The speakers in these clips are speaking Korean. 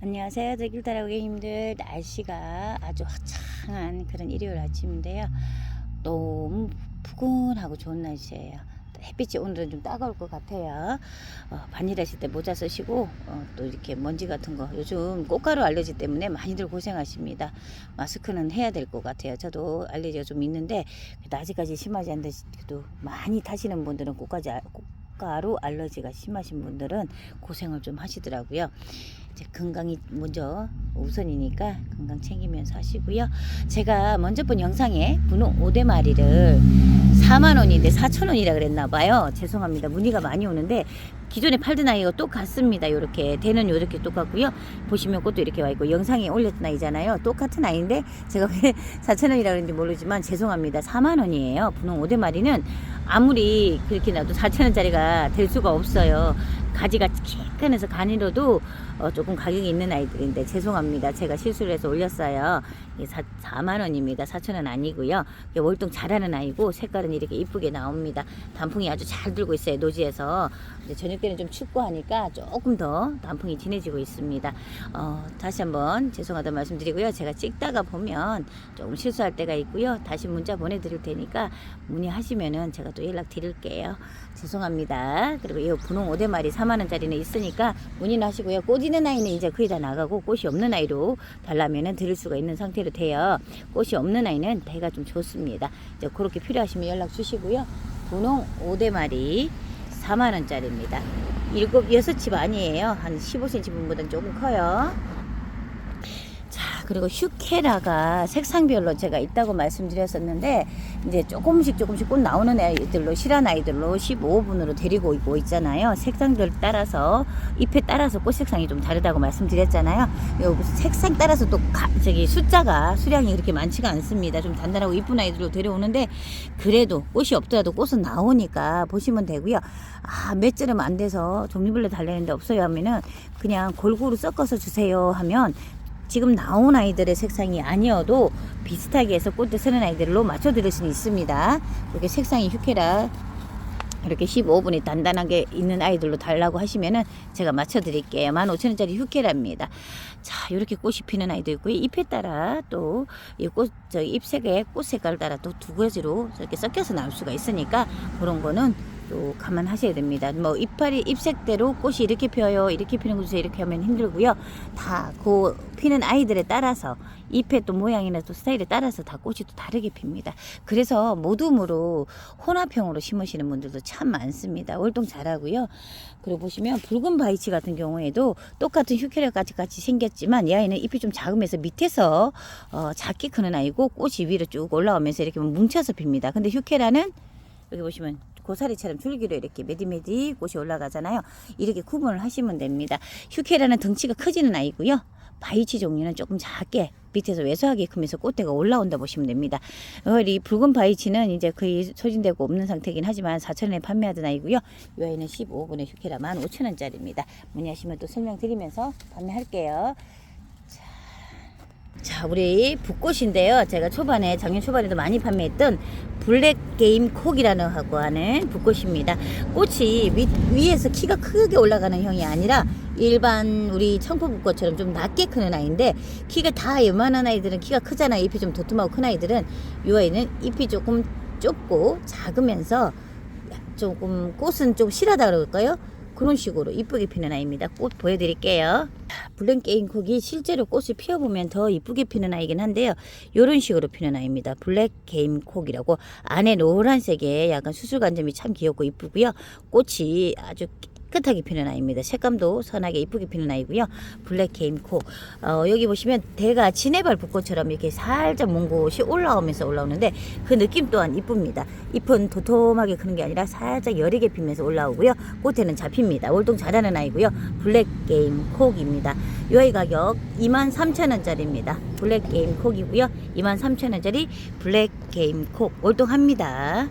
안녕하세요. 저길따라 고객님들. 날씨가 아주 화창한 그런 일요일 아침인데요. 너무 푸근하고 좋은 날씨예요. 햇빛이 오늘은 좀 따가울 것 같아요. 반일하실 때 모자 쓰시고 또 이렇게 먼지 같은 거, 요즘 꽃가루 알러지 때문에 많이들 고생하십니다. 마스크는 해야 될 것 같아요. 저도 알러지가 좀 있는데 그래도 아직까지 심하지 않는데 그래도 많이 타시는 분들은 꽃가루 알러지가 심하신 분들은 고생을 좀 하시더라고요. 이제 건강이 먼저 우선이니까 건강 챙기면서 하시고요. 제가 먼저 본 영상에 분홍 5대마리를 4만원인데 4천원이라 그랬나봐요. 죄송합니다. 문의가 많이 오는데 기존에 팔던 아이가 똑같습니다. 요렇게 대는 요렇게 똑같고요. 보시면 꽃도 이렇게 와있고 영상에 올렸던 아이잖아요. 똑같은 아이인데 제가 왜 4천원이라 그랬는지 모르지만 죄송합니다. 4만원이에요. 분홍 5대마리는 아무리 그렇게 놔도 4천원짜리가 될 수가 없어요. 가지가 키큰해서 가니로도 조금 가격이 있는 아이들인데 죄송합니다. 제가 실수를 해서 올렸어요. 4만원입니다. 4천원 아니고요. 월동 잘하는 아이고 색깔은 이렇게 이쁘게 나옵니다. 단풍이 아주 잘 들고 있어요. 노지에서. 저녁 때는 좀 춥고 하니까 조금 더 단풍이 진해지고 있습니다. 다시 한번 죄송하다는 말씀드리고요. 제가 찍다가 보면 조금 실수할 때가 있고요. 다시 문자 보내드릴 테니까 문의하시면은 제가 또 연락 드릴게요. 죄송합니다. 그리고 이 분홍 5대마리 4만원짜리는 있으니까 문의는 하시고요. 꽃 있는 아이는 이제 거의 다 나가고 꽃이 없는 아이로 달라면은 드릴 수가 있는 상태로 돼요. 꽃이 없는 아이는 대가 좀 좋습니다. 이제 그렇게 필요하시면 연락 주시고요. 분홍 5대마리 4만원짜리입니다. 6집 아니에요. 한 15cm 분보다는 조금 커요. 그리고 휴케라가 색상별로 제가 있다고 말씀드렸었는데 이제 조금씩 꽃 나오는 아이들로 실한 아이들로 15분으로 데리고 있잖아요. 색상들 따라서 잎에 따라서 꽃 색상이 좀 다르다고 말씀드렸잖아요. 요 색상 따라서 또 숫자가 수량이 그렇게 많지가 않습니다. 좀 단단하고 이쁜 아이들로 데려오는데 그래도 꽃이 없더라도 꽃은 나오니까 보시면 되고요. 몇 자르면 안 돼서 종류별로 달라는데 없어요 하면은 그냥 골고루 섞어서 주세요 하면 지금 나온 아이들의 색상이 아니어도 비슷하게 해서 꽃에 서는 아이들로 맞춰 드릴 수는 있습니다. 이렇게 색상이 휴케라 이렇게 15분이 단단하게 있는 아이들로 달라고 하시면은 제가 맞춰 드릴게요. 15,000원짜리 휴케라입니다. 자, 이렇게 꽃이 피는 아이도 있고요. 잎에 따라 또 이 잎색의 꽃 색깔을 따라 또 두 가지로 이렇게 섞여서 나올 수가 있으니까 그런 거는 또 감안하셔야 됩니다. 뭐 잎색대로 꽃이 이렇게 펴요, 이렇게 피는 곳에 이렇게 하면 힘들고요. 다 그 피는 아이들에 따라서 잎의 또 모양이나 또 스타일에 따라서 다 꽃이 또 다르게 핍니다. 그래서 모둠으로 혼합형으로 심으시는 분들도 참 많습니다. 월동 잘하고요. 그리고 보시면 붉은 바이치 같은 경우에도 똑같은 휴케라까지 같이 생겼지만 이 아이는 잎이 좀 작으면서 밑에서 작게 크는 아이고 꽃이 위로 쭉 올라오면서 이렇게 뭉쳐서 핍니다. 근데 휴케라는 여기 보시면 고사리처럼 줄기로 이렇게 매디매디 꽃이 올라가잖아요. 이렇게 구분을 하시면 됩니다. 휴케라는 덩치가 커지는 아이고요. 바이치 종류는 조금 작게 밑에서 왜소하게 크면서 꽃대가 올라온다 보시면 됩니다. 이 붉은 바이치는 이제 거의 소진되고 없는 상태긴 하지만 4,000원에 판매하던 아이고요. 이 아이는 15분의 휴케라 15,000원짜리입니다. 문의하시면 또 설명드리면서 판매할게요. 자, 우리 붓꽃인데요. 제가 작년 초반에도 많이 판매했던 블랙게임 콕이라는 하고 하는 붓꽃입니다. 꽃이 위에서 키가 크게 올라가는 형이 아니라 일반 우리 청포붓꽃처럼 좀 낮게 크는 아이인데 키가 다 요만한 아이들은 키가 크잖아요. 잎이 좀 도톰하고 큰 아이들은 이 아이는 잎이 조금 좁고 작으면서 조금 꽃은 좀 실하다 그럴까요? 그런 식으로 이쁘게 피는 아이입니다. 꽃 보여드릴게요. 블랙게임콕이 실제로 꽃을 피워보면 더 이쁘게 피는 아이긴 한데요. 이런 식으로 피는 아이입니다. 블랙게임콕이라고 안에 노란색에 약간 수술관점이 참 귀엽고 이쁘고요. 꽃이 아주 깨끗하게 피는 아이입니다. 색감도 선하게 이쁘게 피는 아이고요. 블랙게임콕. 여기 보시면 대가 지네발 붓꽃처럼 이렇게 살짝 먼 곳이 올라오면서 올라오는데 그 느낌 또한 이쁩니다. 잎은 도톰하게 크는 게 아니라 살짝 여리게 피면서 올라오고요. 꽃에는 잡힙니다. 월동 잘하는 아이고요. 블랙게임콕입니다. 이 아이 가격 23,000원짜리입니다. 블랙게임콕이고요. 23,000원짜리 블랙게임콕 월동합니다.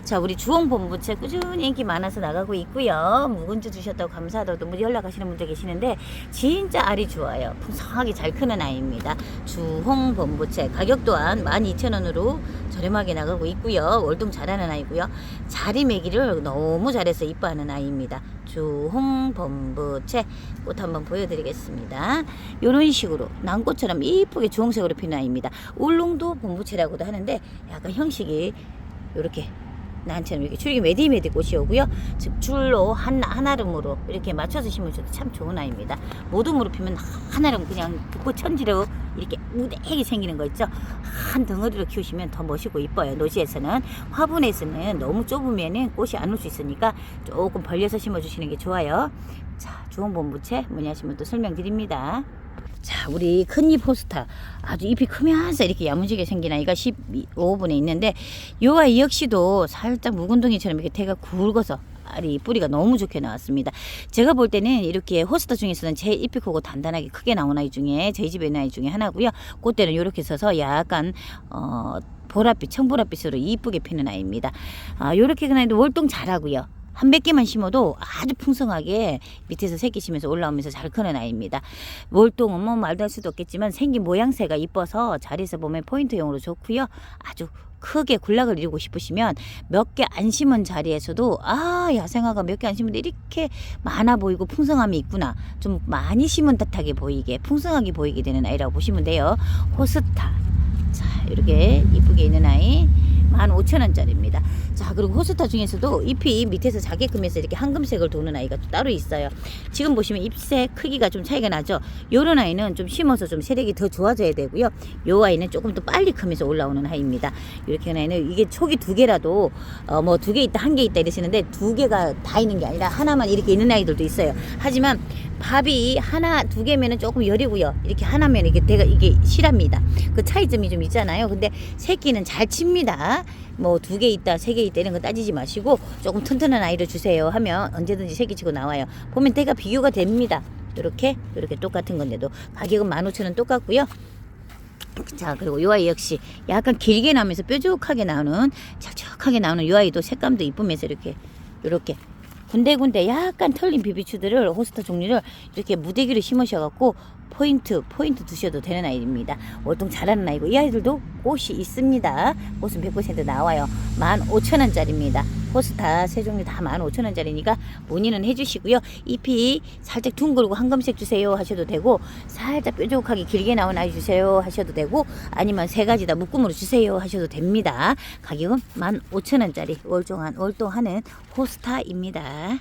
자, 우리 주홍본부채 꾸준히 인기 많아서 나가고 있고요. 묵은지 주셨다고 감사하다고 너무 연락하시는 분들 계시는데 진짜 알이 좋아요. 풍성하게 잘 크는 아이입니다. 주홍본부채 가격 또한 12,000원으로 저렴하게 나가고 있고요. 월동 잘하는 아이고요. 자리 매기를 너무 잘해서 이뻐하는 아이입니다. 주홍본부채 꽃 한번 보여드리겠습니다. 이런 식으로 난꽃처럼 이쁘게 주홍색으로 피는 아이입니다. 울릉도 본부채라고도 하는데 약간 형식이 이렇게 난처럼 이렇게 줄기 매디매디 꽃이 오고요. 즉 줄로 한아름으로 이렇게 맞춰서 심으셔도 참 좋은 아이입니다. 모둠으로 피면 한아름 그냥 벚꽃 천지로 이렇게 무대하게 생기는 거 있죠. 한 덩어리로 키우시면 더 멋있고 이뻐요. 노지에서는. 화분에서는 너무 좁으면 꽃이 안 올 수 있으니까 조금 벌려서 심어주시는 게 좋아요. 자, 주홍본부채 문의하시면 또 설명드립니다. 자, 우리 큰잎 호스타 아주 잎이 크면서 이렇게 야무지게 생긴 아이가 15분에 있는데 요 아이 역시도 살짝 묵은둥이처럼 이렇게 대가 굵어서 알이 뿌리가 너무 좋게 나왔습니다. 제가 볼 때는 이렇게 호스타 중에서는 제일 잎이 크고 단단하게 크게 나온 아이 중에 저희 집에 있는 아이 중에 하나고요. 그때는 이렇게 서서 약간 보랏빛 청보랏빛으로 이쁘게 피는 아이입니다. 요렇게 그냥 월동 잘하고요. 한 100개만 심어도 아주 풍성하게 밑에서 새끼 심면서 올라오면서 잘 크는 아이입니다. 월동은 뭐 말도 할 수도 없겠지만 생긴 모양새가 이뻐서 자리에서 보면 포인트용으로 좋고요. 아주 크게 군락을 이루고 싶으시면 몇 개 안 심은 자리에서도 야생화가 몇 개 안 심은데 이렇게 많아 보이고 풍성함이 있구나. 좀 많이 심은 듯하게 보이게 풍성하게 보이게 되는 아이라고 보시면 돼요. 호스타. 자, 이렇게 이쁘게 있는 아이 15,000원짜리입니다. 자, 그리고 호스타 중에서도 잎이 밑에서 자개금에서 이렇게 황금색을 도는 아이가 또 따로 있어요. 지금 보시면 잎색 크기가 좀 차이가 나죠. 요런 아이는 좀 심어서 좀 세력이 더 좋아져야 되고요. 요 아이는 조금 더 빨리 크면서 올라오는 아이입니다. 이렇게 하는 아이는 이게 촉이 2개라도 뭐 2개 있다 1개 있다 이러시는데 2개가 다 있는 게 아니라 하나만 이렇게 있는 아이들도 있어요. 하지만 밥이 하나 2개면은 조금 여리고요. 이렇게 하나면 이게 실합니다. 그 차이점이 좀 있잖아요. 근데 새끼는 잘 칩니다. 뭐 2개 있다 3개 있다 이런 거 따지지 마시고 조금 튼튼한 아이를 주세요 하면 언제든지 새끼 치고 나와요. 보면 대가 비교가 됩니다. 이렇게 똑같은 건데도 가격은 15,000원 똑같고요. 자, 그리고 요 아이 역시 약간 길게 나오면서 뾰족하게 나오는 촉촉하게 나오는 요 아이도 색감도 이쁘면서 이렇게 군데군데 약간 털린 비비추들을 호스타 종류를 이렇게 무대기로 심으셔갖고 포인트 두셔도 되는 아이입니다. 월동 잘하는 아이고 이 아이들도 꽃이 있습니다. 꽃은 100% 나와요. 15,000원짜리입니다. 호스타 세 종류 다 15,000원짜리니까 문의는 해주시고요. 잎이 살짝 둥글고 황금색 주세요 하셔도 되고 살짝 뾰족하게 길게 나온 아이 주세요 하셔도 되고 아니면 3가지 다 묶음으로 주세요 하셔도 됩니다. 가격은 15,000원짜리 월동하는 호스타입니다.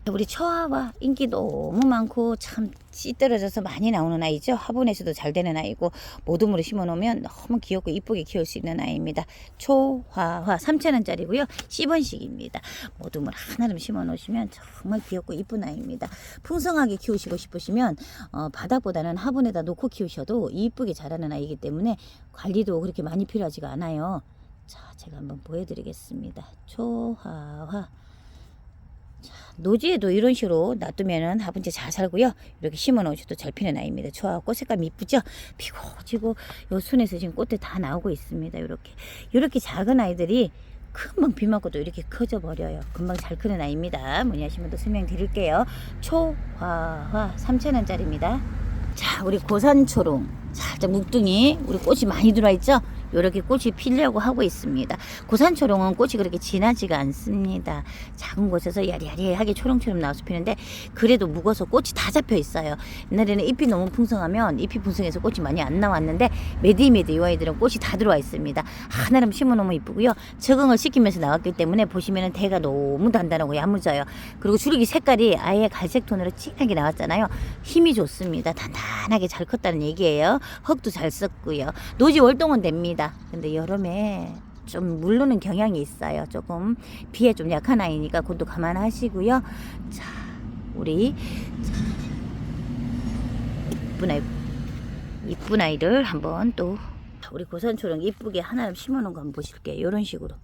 우리 초아와 인기 너무 많고 참 씨 떨어져서 많이 나오는 아이죠. 화분에서도 잘 되는 아이고 모둠으로 심어 놓으면 너무 귀엽고 이쁘게 키울 수 있는 아이입니다. 초화화 3,000원짜리고요. 10원씩입니다. 모둠을 하나름 심어 놓으시면 정말 귀엽고 이쁜 아이입니다. 풍성하게 키우시고 싶으시면 바닥보다는 화분에다 놓고 키우셔도 이쁘게 자라는 아이이기 때문에 관리도 그렇게 많이 필요하지가 않아요. 자, 제가 한번 보여드리겠습니다. 초화화. 자, 노지에도 이런 식으로 놔두면은 화분째 잘 살고요. 이렇게 심어 놓으셔도 잘 피는 아이입니다. 좋아, 꽃 색감 이쁘죠? 피고 지고 요 순에서 지금 꽃들 다 나오고 있습니다. 이렇게 작은 아이들이 금방 비 맞고도 이렇게 커져 버려요. 금방 잘 크는 아이입니다. 문의하시면 또 설명드릴게요. 초화화 3,000원짜리입니다. 자, 우리 고산초롱 살짝 묵둥이 우리 꽃이 많이 들어와 있죠? 이렇게 꽃이 피려고 하고 있습니다. 고산초롱은 꽃이 그렇게 진하지가 않습니다. 작은 곳에서 야리야리하게 초롱초롱 나와서 피는데 그래도 묵어서 꽃이 다 잡혀 있어요. 옛날에는 잎이 너무 풍성하면 잎이 풍성해서 꽃이 많이 안 나왔는데 매디매디 이 아이들은 꽃이 다 들어와 있습니다. 하나름 심어놓으면 이쁘고요. 적응을 시키면서 나왔기 때문에 보시면은 대가 너무 단단하고 야무져요. 그리고 줄기 색깔이 아예 갈색 톤으로 진하게 나왔잖아요. 힘이 좋습니다. 단단하게 잘 컸다는 얘기예요. 흙도 잘 썼고요. 노지 월동은 됩니다. 근데 여름에 좀 물르는 경향이 있어요. 조금 비에 좀 약한 아이니까 그것도 감안하시고요. 자, 우리 이쁜 아이를 한번 또 우리 고산초롱 이쁘게 하나를 심어놓은 거 한번 보실게요. 이런 식으로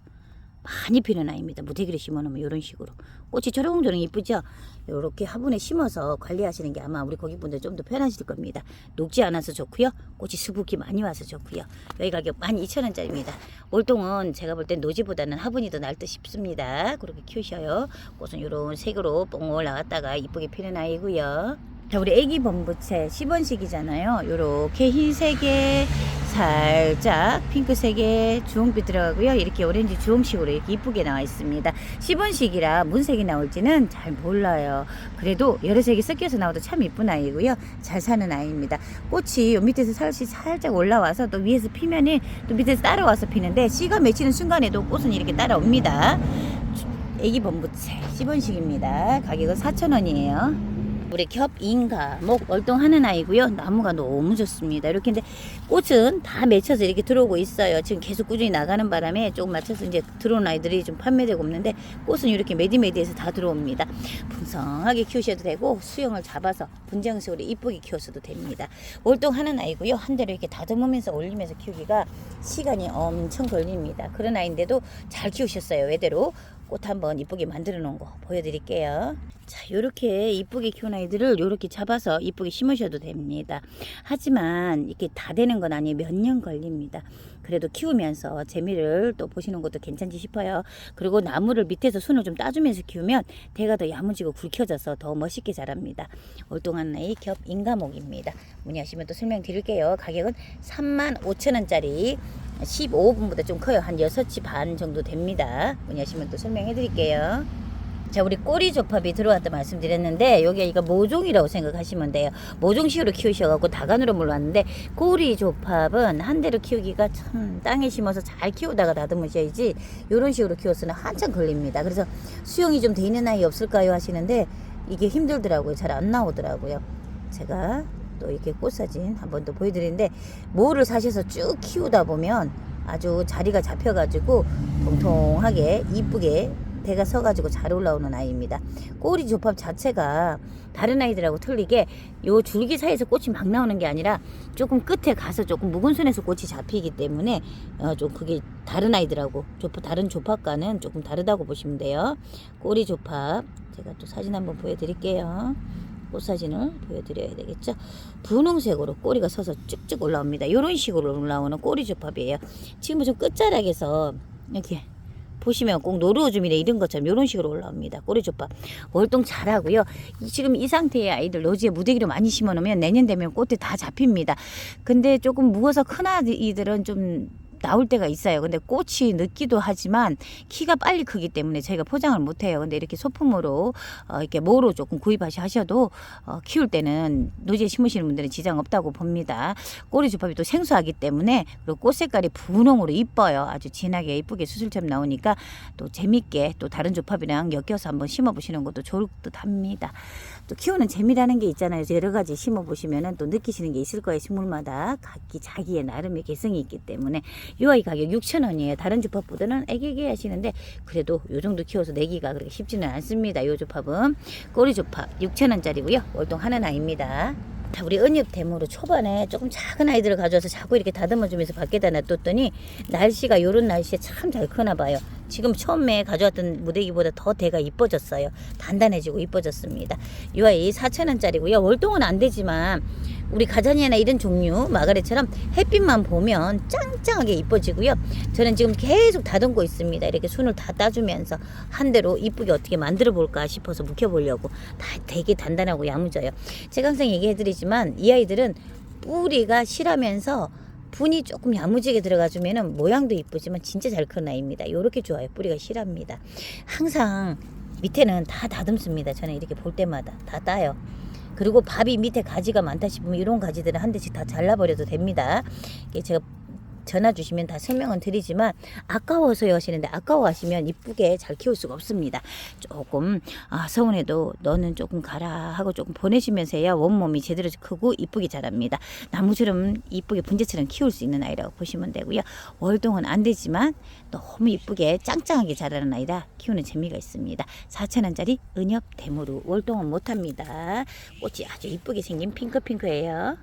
많이 피는 아이입니다. 무대기로 심어놓으면 이런 식으로 꽃이 초롱초롱 이쁘죠. 이렇게 화분에 심어서 관리하시는 게 아마 우리 고객분들 좀 더 편하실 겁니다. 녹지 않아서 좋고요, 꽃이 수북히 많이 와서 좋고요. 여기 가격 12,000원짜리입니다. 월동은 제가 볼 땐 노지보다는 화분이 더 나을 듯 싶습니다. 그렇게 키우셔요. 꽃은 이런 색으로 뽕 나왔다가 이쁘게 피는 아이고요. 자, 우리 애기 범부채 10원씩이잖아요. 요렇게 흰색에 살짝 핑크색에 주홍빛 들어가고요. 이렇게 오렌지 주홍식으로 이렇게 이쁘게 나와 있습니다. 10원씩이라 문색이 나올지는 잘 몰라요. 그래도 여러 색이 섞여서 나와도 참 이쁜 아이고요. 잘 사는 아이입니다. 꽃이 요 밑에서 살짝 올라와서 또 위에서 피면은 또 밑에서 따라와서 피는데 씨가 맺히는 순간에도 꽃은 이렇게 따라옵니다. 애기 범부채 10원씩입니다. 가격은 4,000원이에요. 우리 겹인가 목 월동하는 아이고요. 나무가 너무 좋습니다. 이렇게 근데 꽃은 다 맺혀서 이렇게 들어오고 있어요. 지금 계속 꾸준히 나가는 바람에 조금 맞춰서 이제 들어온 아이들이 좀 판매되고 없는데 꽃은 이렇게 매디매디해서 다 들어옵니다. 풍성하게 키우셔도 되고 수영을 잡아서 분재형식으로 이쁘게 키워서도 됩니다. 월동하는 아이고요. 한 대로 이렇게 다듬으면서 올리면서 키우기가 시간이 엄청 걸립니다. 그런 아이인데도 잘 키우셨어요. 외대로 꽃 한번 이쁘게 만들어 놓은 거 보여드릴게요. 자, 요렇게 이쁘게 키운 아이들을 요렇게 잡아서 이쁘게 심으셔도 됩니다. 하지만 이렇게 다 되는 건 아니에요. 몇 년 걸립니다. 그래도 키우면서 재미를 또 보시는 것도 괜찮지 싶어요. 그리고 나무를 밑에서 순을 좀 따주면서 키우면 대가 더 야무지고 굵혀져서 더 멋있게 자랍니다. 월동하는 아이 겹 인가목입니다. 문의하시면 또 설명드릴게요. 가격은 35,000원짜리 15분보다 좀 커요. 한 6시 반 정도 됩니다. 문의하시면 또 설명해 드릴게요. 자, 우리 꼬리 조팝이 들어왔다 말씀드렸는데 여기가 이거 모종이라고 생각하시면 돼요. 모종식으로 키우셔갖고 다간으로 물왔는데 꼬리 조팝은 한 대로 키우기가 참 땅에 심어서 잘 키우다가 다듬으셔야지 이런 식으로 키웠으면 한참 걸립니다. 그래서 수영이 좀 돼 있는 아이 없을까요 하시는데 이게 힘들더라고요. 잘 안 나오더라고요. 제가 또 이렇게 꽃사진 한번 더 보여드리는데 모를 사셔서 쭉 키우다 보면 아주 자리가 잡혀가지고 통통하게 이쁘게 대가 서가지고 잘 올라오는 아이입니다. 꼬리 조팝 자체가 다른 아이들하고 틀리게 요 줄기 사이에서 꽃이 막 나오는 게 아니라 조금 끝에 가서 조금 묵은 순에서 꽃이 잡히기 때문에 좀 그게 다른 아이들하고 다른 조팝과는 조금 다르다고 보시면 돼요. 꼬리 조팝 제가 또 사진 한번 보여드릴게요. 꽃사진을 보여드려야 되겠죠. 분홍색으로 꼬리가 서서 쭉쭉 올라옵니다. 이런 식으로 올라오는 꼬리 조팝이에요. 지금 좀 끝자락에서 이렇게 보시면 꼭 노루오줌이나 이런 것처럼 이런 식으로 올라옵니다. 꼬리조팝 월동 잘하고요. 지금 이 상태의 아이들 노지에 무대기로 많이 심어놓으면 내년 되면 꽃대 다 잡힙니다. 근데 조금 무거워서 큰 아이들은 좀 나올 때가 있어요. 근데 꽃이 늦기도 하지만 키가 빨리 크기 때문에 저희가 포장을 못해요. 근데 이렇게 소품으로 이렇게 모로 조금 구입하셔도 키울 때는 노지에 심으시는 분들은 지장 없다고 봅니다. 꼬리 조팝이 또 생소하기 때문에 그리고 꽃 색깔이 분홍으로 이뻐요. 아주 진하게 이쁘게 수술처럼 나오니까 또 재밌게 또 다른 조팝이랑 엮여서 한번 심어보시는 것도 좋을 듯 합니다. 또 키우는 재미라는 게 있잖아요. 여러 가지 심어보시면은 또 느끼시는 게 있을 거예요. 식물마다 각기 자기의 나름의 개성이 있기 때문에 이 아이 가격 6,000원이에요. 다른 조팝보다는 애기게 하시는데 그래도 요 정도 키워서 내기가 그렇게 쉽지는 않습니다. 요 조팝은 꼬리 조팝 6,000원짜리고요. 월동하는 아이입니다. 자, 우리 은엽 대모로 초반에 조금 작은 아이들을 가져와서 자꾸 이렇게 다듬어주면서 밖에다 놔뒀더니 날씨가 요런 날씨에 참 잘 크나 봐요. 지금 처음에 가져왔던 무대기보다 더 대가 이뻐졌어요. 단단해지고 이뻐졌습니다. 이 아이 4,000원짜리고요. 월동은 안 되지만 우리 가자니아나 이런 종류 마가렛처럼 햇빛만 보면 짱짱하게 이뻐지고요. 저는 지금 계속 다듬고 있습니다. 이렇게 순을 다 따주면서 한 대로 이쁘게 어떻게 만들어 볼까 싶어서 묵혀보려고. 다 되게 단단하고 야무져요. 제가 항상 얘기해드리지만 이 아이들은 뿌리가 실하면서 분이 조금 야무지게 들어가주면은 모양도 이쁘지만 진짜 잘 큰 아이입니다. 요렇게 좋아요. 뿌리가 실합니다. 항상 밑에는 다 다듬습니다. 저는 이렇게 볼 때마다 다 따요. 그리고 밥이 밑에 가지가 많다 싶으면 이런 가지들은 한 대씩 다 잘라버려도 됩니다. 이게 제가 전화 주시면 다 설명은 드리지만 아까워서요 하시는데 아까워하시면 이쁘게 잘 키울 수가 없습니다. 조금 서운해도 너는 조금 가라 하고 조금 보내시면서 해야 원몸이 제대로 크고 이쁘게 자랍니다. 나무처럼 이쁘게 분재처럼 키울 수 있는 아이라고 보시면 되고요. 월동은 안 되지만 너무 이쁘게 짱짱하게 자라는 아이라 키우는 재미가 있습니다. 4,000원짜리 은엽 대모루 월동은 못합니다. 꽃이 아주 이쁘게 생긴 핑크핑크예요.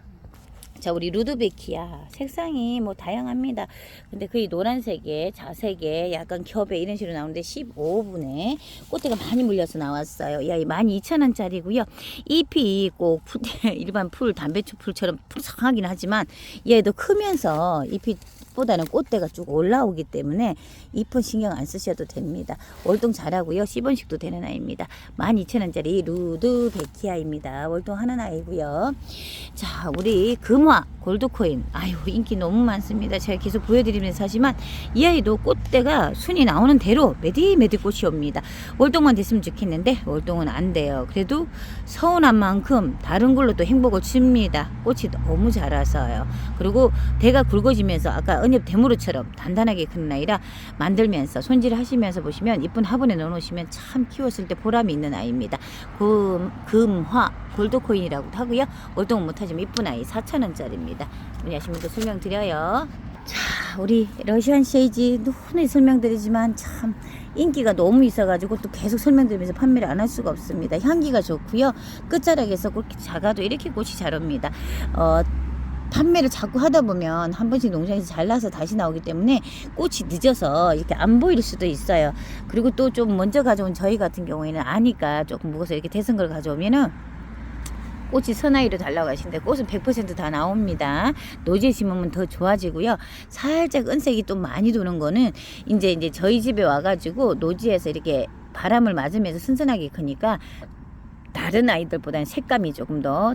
자, 우리 루드베키아 색상이 뭐 다양합니다. 근데 거의 노란색에 자색에 약간 겹에 이런 식으로 나오는데 15분에 꽃대가 많이 물려서 나왔어요. 야, 12,000원짜리고요. 잎이 꼭 일반 풀 담배추 풀처럼 푸석하긴 하지만 얘도 크면서 잎이 보다는 꽃대가 쭉 올라오기 때문에 잎은 신경 안 쓰셔도 됩니다. 월동 잘하고요. 씹은식도 되는 아이입니다. 12,000원짜리 루드베키아입니다. 월동하는 아이고요. 자, 우리 금화 골드코인, 아유 인기 너무 많습니다. 제가 계속 보여드리면서 하지만 이 아이도 꽃대가 순이 나오는 대로 매디매디 꽃이 옵니다. 월동만 됐으면 좋겠는데 월동은 안 돼요. 그래도 서운한 만큼 다른 걸로 또 행복을 줍니다. 꽃이 너무 자라서요. 그리고 대가 굵어지면서 아까 은엽 대무르처럼 단단하게 크는 아이라 만들면서 손질을 하시면서 보시면 이쁜 화분에 넣어놓으시면 참 키웠을 때 보람이 있는 아이입니다. 금화 골드코인이라고 하고요. 월동은 못하지만 이쁜 아이 4,000원짜리입니다. 문의하신 분들 설명드려요. 자, 우리 러시안 세이지 누누이 설명드리지만 참 인기가 너무 있어가지고 또 계속 설명드리면서 판매를 안 할 수가 없습니다. 향기가 좋고요. 끝자락에서 그렇게 작아도 이렇게 꽃이 잘 옵니다. 판매를 자꾸 하다 보면 한 번씩 농장에서 잘나서 다시 나오기 때문에 꽃이 늦어서 이렇게 안 보일 수도 있어요. 그리고 또 좀 먼저 가져온 저희 같은 경우에는 아니까 조금 무거워서 이렇게 대선 걸 가져오면은 꽃이 선아이로 달라고 하시는데 꽃은 100% 다 나옵니다. 노지에 심으면 더 좋아지고요. 살짝 은색이 또 많이 도는 거는 이제 저희 집에 와가지고 노지에서 이렇게 바람을 맞으면서 선선하게 크니까 다른 아이들보다는 색감이 조금 더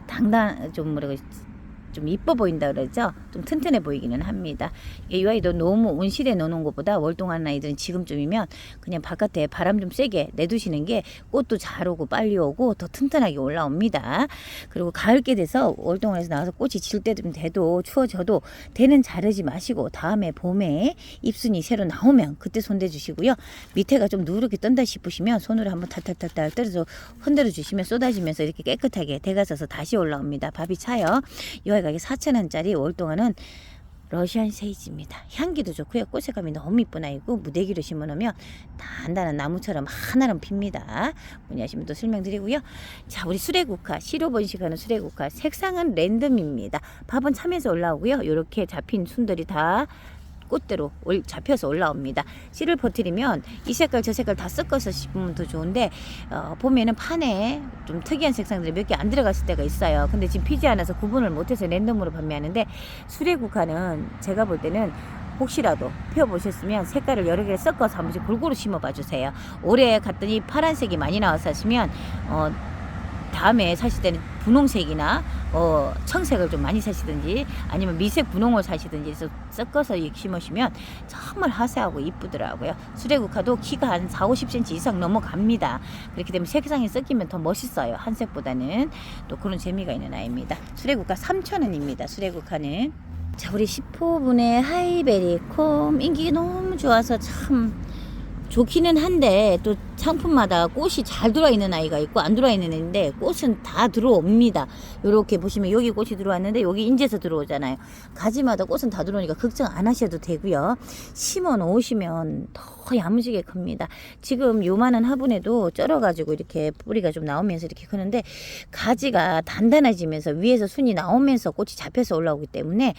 좀 이뻐 보인다 그러죠. 좀 튼튼해 보이기는 합니다. 이 아이도 너무 온실에 넣어놓은 것보다 월동하는 아이들은 지금쯤이면 그냥 바깥에 바람 좀 세게 내두시는 게 꽃도 잘 오고 빨리 오고 더 튼튼하게 올라옵니다. 그리고 가을께 돼서 월동을 해서 나와서 꽃이 질 때좀 돼도 추워져도 대는 자르지 마시고 다음에 봄에 잎순이 새로 나오면 그때 손대 주시고요. 밑에가 좀 누렇게 떤다 싶으시면 손으로 한번 탈탈탈탈 떨어서 흔들어 주시면 쏟아지면서 이렇게 깨끗하게 대가 서서 다시 올라옵니다. 밥이 차요. 이 아이가 4,000원짜리 월동하는 러시안 세이지입니다. 향기도 좋고요. 꽃색감이 너무 이쁜 아이고 무대기로 심어놓으면 단단한 나무처럼 하나름 핍니다. 문의하시면 또 설명드리고요. 자, 우리 수레국화 시로 번식하는 수레국화 색상은 랜덤입니다. 밥은 참에서 올라오고요. 이렇게 잡힌 순들이 다 꽃대로 잡혀서 올라옵니다. 씨를 퍼뜨리면 이 색깔 저 색깔 다 섞어서 심으면 더 좋은데 보면은 판에 좀 특이한 색상들이 몇 개 안 들어갔을 때가 있어요. 근데 지금 피지 않아서 구분을 못해서 랜덤으로 판매하는데 수레국화는 제가 볼 때는 혹시라도 펴보셨으면 색깔을 여러 개를 섞어서 한 번씩 골고루 심어봐 주세요. 올해 갔더니 파란색이 많이 나와서 하시면 다음에 사실 때는 분홍색이나 청색을 좀 많이 사시든지 아니면 미색 분홍을 사시든지 해서 섞어서 심으시면 정말 화사하고 이쁘더라고요. 수레국화도 키가 한 4-50cm 이상 넘어갑니다. 그렇게 되면 색상이 섞이면 더 멋있어요. 한 색보다는 또 그런 재미가 있는 아이입니다. 수레국화 3,000원입니다. 수레국화는. 자, 우리 10호분의 하이베리콤 인기가 너무 좋아서 참 좋기는 한데 또 상품마다 꽃이 잘 들어있는 아이가 있고 안 들어있는 애인데 꽃은 다 들어옵니다. 이렇게 보시면 여기 꽃이 들어왔는데 여기 인제서 들어오잖아요. 가지마다 꽃은 다 들어오니까 걱정 안 하셔도 되고요. 심어 놓으시면 더 야무지게 큽니다. 지금 요만한 화분에도 쩔어가지고 이렇게 뿌리가 좀 나오면서 이렇게 크는데 가지가 단단해지면서 위에서 순이 나오면서 꽃이 잡혀서 올라오기 때문에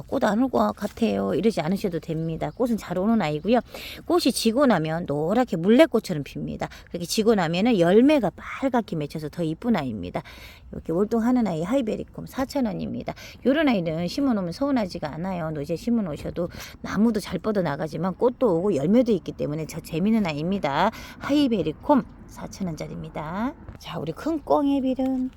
꽃 안 올 것 같아요 이러지 않으셔도 됩니다. 꽃은 잘 오는 아이고요. 꽃이 지고 나면 노랗게 물레꽃처럼 핍니다. 그렇게 지고 나면은 열매가 빨갛게 맺혀서 더 이쁜 아이입니다. 이렇게 월동하는 아이 하이베리콤 4,000원입니다. 요런 아이는 심어놓으면 서운하지가 않아요. 노지에 심어놓으셔도 나무도 잘 뻗어나가지만 꽃도 오고 열매도 있기 때문에 저 재미있는 아이입니다. 하이베리콤 4,000원짜리입니다. 자, 우리 큰 꽁애빌은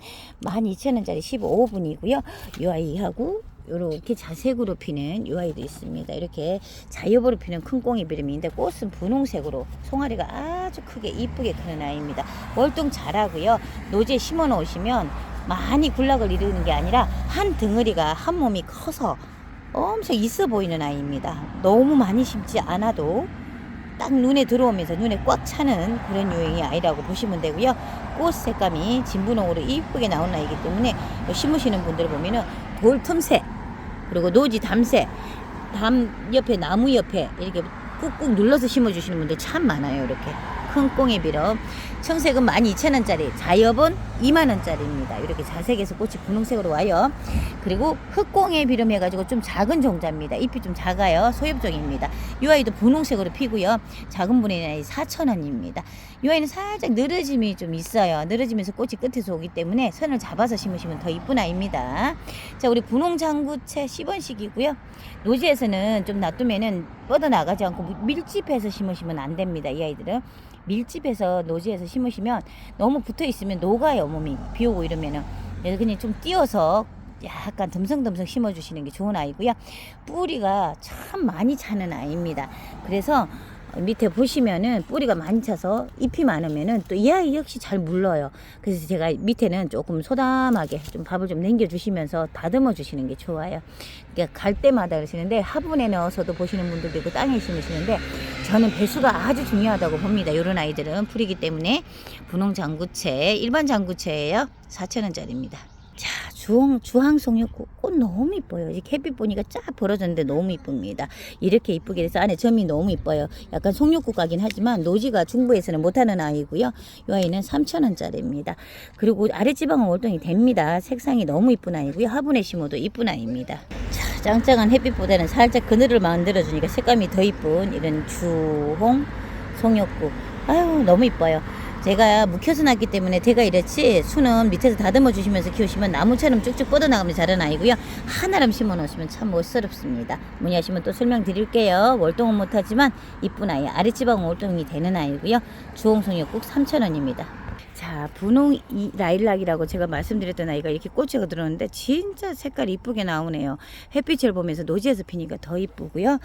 12,000원짜리 15분이고요. 이 아이하고 요렇게 자색으로 피는 이 아이도 있습니다. 이렇게 자엽으로 피는 큰 꽁이 비름인데 꽃은 분홍색으로 송아리가 아주 크게 이쁘게 크는 아이입니다. 월동 잘하고요. 노지에 심어 놓으시면 많이 군락을 이루는 게 아니라 한 덩어리가 한 몸이 커서 엄청 있어 보이는 아이입니다. 너무 많이 심지 않아도 딱 눈에 들어오면서 눈에 꽉 차는 그런 유형의 아이라고 보시면 되고요. 꽃 색감이 진분홍으로 이쁘게 나오는 아이이기 때문에 심으시는 분들 보면은 돌 틈새 그리고 노지 담새 담 옆에 나무 옆에 이렇게 꾹꾹 눌러서 심어주시는 분들 참 많아요. 이렇게 큰 꽁의 비럼 청색은 12,000원짜리, 자엽은 20,000원짜리입니다. 이렇게 자색에서 꽃이 분홍색으로 와요. 그리고 흑공에 비름해가지고 좀 작은 종자입니다. 잎이 좀 작아요. 소엽종입니다. 이 아이도 분홍색으로 피고요. 작은 분의 아이 4,000원입니다. 이 아이는 살짝 늘어짐이 좀 있어요. 늘어지면서 꽃이 끝에서 오기 때문에 선을 잡아서 심으시면 더 이쁜 아이입니다. 자, 우리 분홍 장구채 10원씩이고요. 노지에서는 좀 놔두면은 뻗어나가지 않고 밀집해서 심으시면 안 됩니다. 이 아이들은 밀집해서 노지에서 심으시면 너무 붙어있으면 녹아요. 몸이 비 오고 이러면은. 그래서 그냥 좀 띄어서 약간 듬성듬성 심어주시는 게 좋은 아이고요. 뿌리가 참 많이 차는 아이입니다. 그래서 밑에 보시면은 뿌리가 많이 차서 잎이 많으면은 또 이 아이 역시 잘 물러요. 그래서 제가 밑에는 조금 소담하게 좀 밥을 좀 남겨주시면서 다듬어 주시는 게 좋아요. 그러니까 갈 때마다 그러시는데 화분에 넣어서도 보시는 분들도 있고 땅에 심으시는데 저는 배수가 아주 중요하다고 봅니다. 이런 아이들은 풀이기 때문에. 분홍 장구채, 일반 장구채예요. 4,000원짜리입니다. 자, 주황 송엽꽃 꽃 너무 이뻐요. 이렇게 햇빛 보니까 쫙 벌어졌는데 너무 이쁩니다. 이렇게 이쁘게 돼서 안에 점이 너무 이뻐요. 약간 송엽꽃 같긴 하지만 노지가 중부에서는 못하는 아이고요. 이 아이는 3,000원짜리입니다. 그리고 아랫지방은 월동이 됩니다. 색상이 너무 이쁜 아이고요. 화분에 심어도 이쁜 아이입니다. 자, 짱짱한 햇빛보다는 살짝 그늘을 만들어주니까 색감이 더 이쁜 이런 주홍 송엽꽃. 아유, 너무 이뻐요. 제가 묵혀서 놨기 때문에 대가 이렇지 수는 밑에서 다듬어 주시면서 키우시면 나무처럼 쭉쭉 뻗어나가면서 자란 아이고요. 하나람 심어 놓으시면 참 멋스럽습니다. 문의하시면 또 설명드릴게요. 월동은 못하지만 이쁜 아이, 아랫지방 월동이 되는 아이고요. 주홍송이꼭 3,000원입니다. 자, 분홍 라일락이라고 제가 말씀드렸던 아이가 이렇게 꽃이 들었는데 진짜 색깔이 이쁘게 나오네요. 햇빛을 보면서 노지에서 피니까 더 이쁘고요.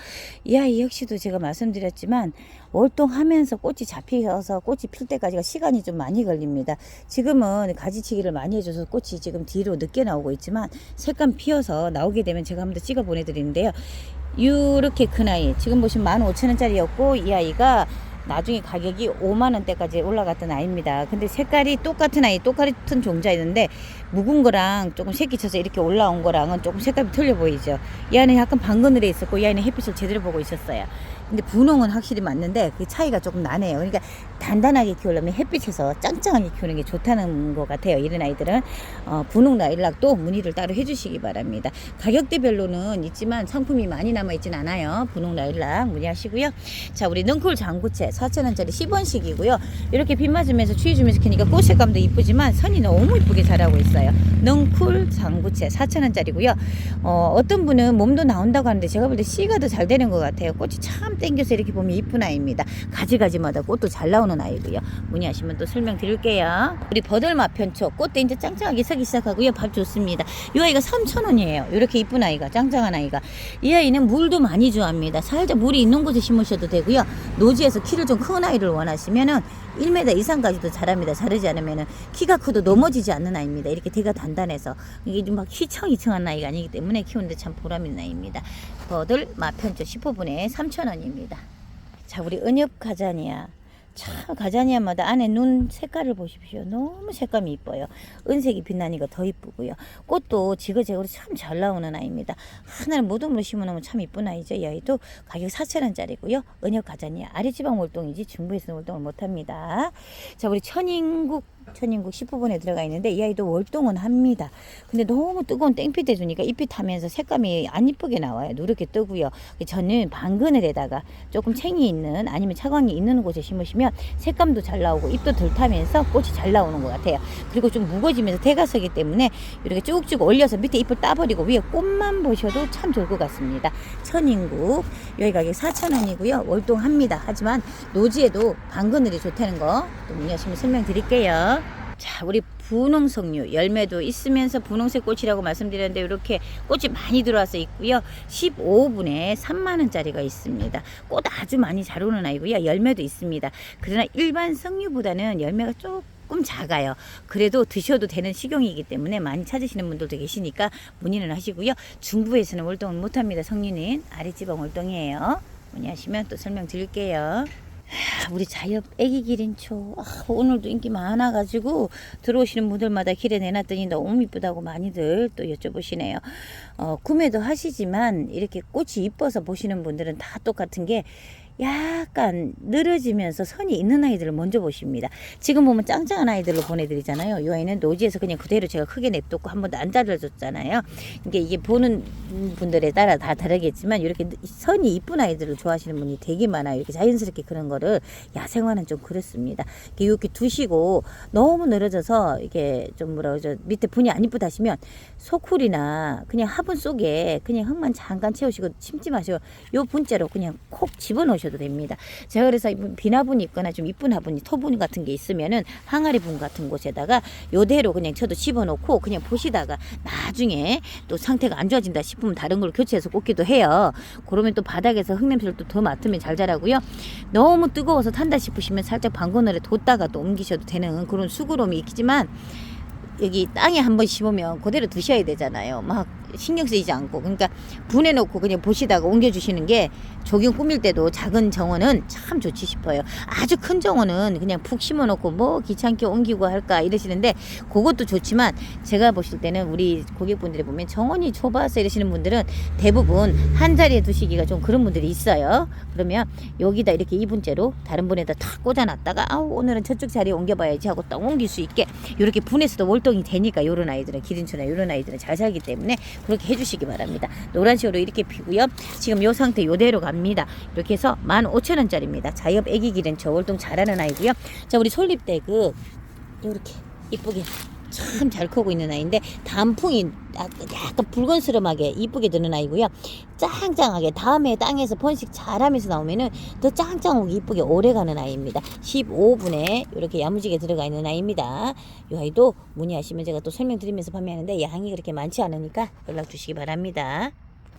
이 아이 역시도 제가 말씀드렸지만 월동하면서 꽃이 잡히어서 꽃이 필 때까지가 시간이 좀 많이 걸립니다. 지금은 가지치기를 많이 해줘서 꽃이 지금 뒤로 늦게 나오고 있지만 색감 피어서 나오게 되면 제가 한번 더 찍어 보내드리는데요. 이렇게 큰 아이 지금 보시면 15,000원짜리였고 이 아이가 나중에 가격이 5만원대까지 올라갔던 아이입니다. 근데 색깔이 똑같은 아이, 똑같은 종자였는데 묵은 거랑 조금 새끼 쳐서 이렇게 올라온 거랑은 조금 색깔이 틀려 보이죠. 이 아이는 약간 방그늘에 있었고 이 아이는 햇빛을 제대로 보고 있었어요. 근데 분홍은 확실히 맞는데 그 차이가 조금 나네요. 그러니까 단단하게 키우려면 햇빛에서 짱짱하게 키우는 게 좋다는 것 같아요. 이런 아이들은 분홍 라일락도 문의를 따로 해주시기 바랍니다. 가격대별로는 있지만 상품이 많이 남아있진 않아요. 분홍 라일락 문의하시고요. 자, 우리 능쿨 장구채 4,000원짜리 10원씩이고요. 이렇게 빛 맞으면서 추위 주면서 키니까 꽃 색감도 이쁘지만 선이 너무 이쁘게 자라고 있어요. 능쿨 장구채 4,000원짜리고요. 어떤 분은 몸도 나온다고 하는데 제가 볼 때 씨가 더 잘 되는 것 같아요. 꽃이 참 땡겨서 이렇게 보면 이쁜 아이입니다. 가지가지마다 꽃도 잘 나오는 아이고요. 문의하시면 또 설명드릴게요. 우리 버들마편초 꽃도 이제 짱짱하게 서기 시작하고요. 밥 좋습니다. 이 아이가 3,000원이에요. 이렇게 이쁜 아이가, 짱짱한 아이가. 이 아이는 물도 많이 좋아합니다. 살짝 물이 있는 곳에 심으셔도 되고요. 노지에서 키를 좀 큰 아이를 원하시면은 1m 이상까지도 자랍니다. 자르지 않으면은 키가 커도 넘어지지 않는 아이입니다. 이렇게 대가 단단해서 이게 좀 막 휘청휘청한 아이가 아니기 때문에 키우는데 참 보람 있는 아이입니다. 버들 마편초 10호분에 3,000원입니다. 자, 우리 은엽 가자니아. 참 가자니아마다 안에 눈 색깔을 보십시오. 너무 색감이 이뻐요. 은색이 빛나니까 더 이쁘고요. 꽃도 지그재그로 참 잘 나오는 아이입니다. 하나를 모둠으로 심어놓으면 참 이쁜 아이죠. 이 아이도 가격 4,000원짜리고요. 은엽 가자니아 아랫지방 월동이지 중부에서는 월동을 못합니다. 자, 우리 천인국 10호분에 들어가 있는데 이 아이도 월동은 합니다. 근데 너무 뜨거운 땡빛 해주니까 잎이 타면서 색감이 안 이쁘게 나와요. 누렇게 뜨고요. 저는 방그늘에다가 조금 챙이 있는 아니면 차광이 있는 곳에 심으시면 색감도 잘 나오고 잎도 덜 타면서 꽃이 잘 나오는 것 같아요. 그리고 좀 무거워지면서 대가 서기 때문에 이렇게 쭉쭉 올려서 밑에 잎을 따버리고 위에 꽃만 보셔도 참 좋을 것 같습니다. 천인국 여기 가격 4,000원이고요. 월동합니다. 하지만 노지에도 방그늘이 좋다는 거 또 문의하시면 설명드릴게요. 자, 우리 분홍석류 열매도 있으면서 분홍색 꽃이라고 말씀드렸는데 이렇게 꽃이 많이 들어와서 있고요. 15분에 3만원짜리가 있습니다. 꽃 아주 많이 잘 오는 아이고요. 열매도 있습니다. 그러나 일반 석류보다는 열매가 조금 작아요. 그래도 드셔도 되는 식용이기 때문에 많이 찾으시는 분들도 계시니까 문의는 하시고요. 중부에서는 월동을 못합니다. 석류는 아랫지방 월동이에요. 문의하시면 또 설명드릴게요. 우리 자엽 애기 기린초 오늘도 인기 많아가지고 들어오시는 분들마다 길에 내놨더니 너무 이쁘다고 많이들 또 여쭤보시네요. 구매도 하시지만 이렇게 꽃이 이뻐서 보시는 분들은 다 똑같은 게 약간 늘어지면서 선이 있는 아이들을 먼저 보십니다. 지금 보면 짱짱한 아이들로 보내드리잖아요. 이 아이는 노지에서 그냥 그대로 제가 크게 냅뒀고 한 번도 안 잘라줬잖아요. 이게 보는 분들에 따라 다 다르겠지만 이렇게 선이 이쁜 아이들을 좋아하시는 분이 되게 많아요. 이렇게 자연스럽게 그런 거를 야생화는 좀 그렇습니다. 이렇게 두시고 너무 늘어져서 이게 좀 뭐라 그러죠, 밑에 분이 안 이쁘다 하시면 소쿨이나 그냥 화분 속에 그냥 흙만 잠깐 채우시고 심지 마시고 요 분째로 그냥 콕 집어넣으셔도 됩니다. 제가 그래서 비나분이 있거나 좀 이쁜 화분이 토분 같은 게 있으면은 항아리 분 같은 곳에다가 요대로 그냥 저도 집어넣고 그냥 보시다가 나중에 또 상태가 안 좋아진다 싶으면 다른 걸 교체해서 꽂기도 해요. 그러면 또 바닥에서 흙냄새를 또 더 맡으면 잘 자라고요. 너무 뜨거워서 탄다 싶으시면 살짝 방건을에 뒀다가 또 옮기셔도 되는 그런 수고로움이 있지만 여기 땅에 한번 심으면 그대로 두셔야 되잖아요. 막 신경 쓰이지 않고. 그러니까 분해놓고 그냥 보시다가 옮겨주시는 게 조경 꾸밀 때도 작은 정원은 참 좋지 싶어요. 아주 큰 정원은 그냥 푹 심어놓고 뭐 귀찮게 옮기고 할까 이러시는데 그것도 좋지만 제가 보실 때는 우리 고객분들이 보면 정원이 좁아서 이러시는 분들은 대부분 한 자리에 두시기가 좀 그런 분들이 있어요. 그러면 여기다 이렇게 이분째로 다른 분에다 탁 꽂아놨다가 아우 오늘은 저쪽 자리에 옮겨봐야지 하고 딱 옮길 수 있게 이렇게 분해서도 월동이 되니까 요런 아이들은 기린초나 요런 아이들은 잘 살기 때문에 그렇게 해주시기 바랍니다. 노란색으로 이렇게 피고요. 지금 요 상태 요대로 갑니다. 이렇게 해서 15,000원짜리입니다. 자엽 애기 기린초 월동 잘하는 아이고요. 자, 우리 솔잎대그 이렇게 이쁘게 참 잘 크고 있는 아이인데 단풍이 약간 붉은스름하게 이쁘게 드는 아이고요. 짱짱하게 다음에 땅에서 번식 잘하면서 나오면은 더 짱짱하고 이쁘게 오래가는 아이입니다. 15분에 이렇게 야무지게 들어가 있는 아이입니다. 이 아이도 문의하시면 제가 또 설명드리면서 판매하는데 양이 그렇게 많지 않으니까 연락 주시기 바랍니다.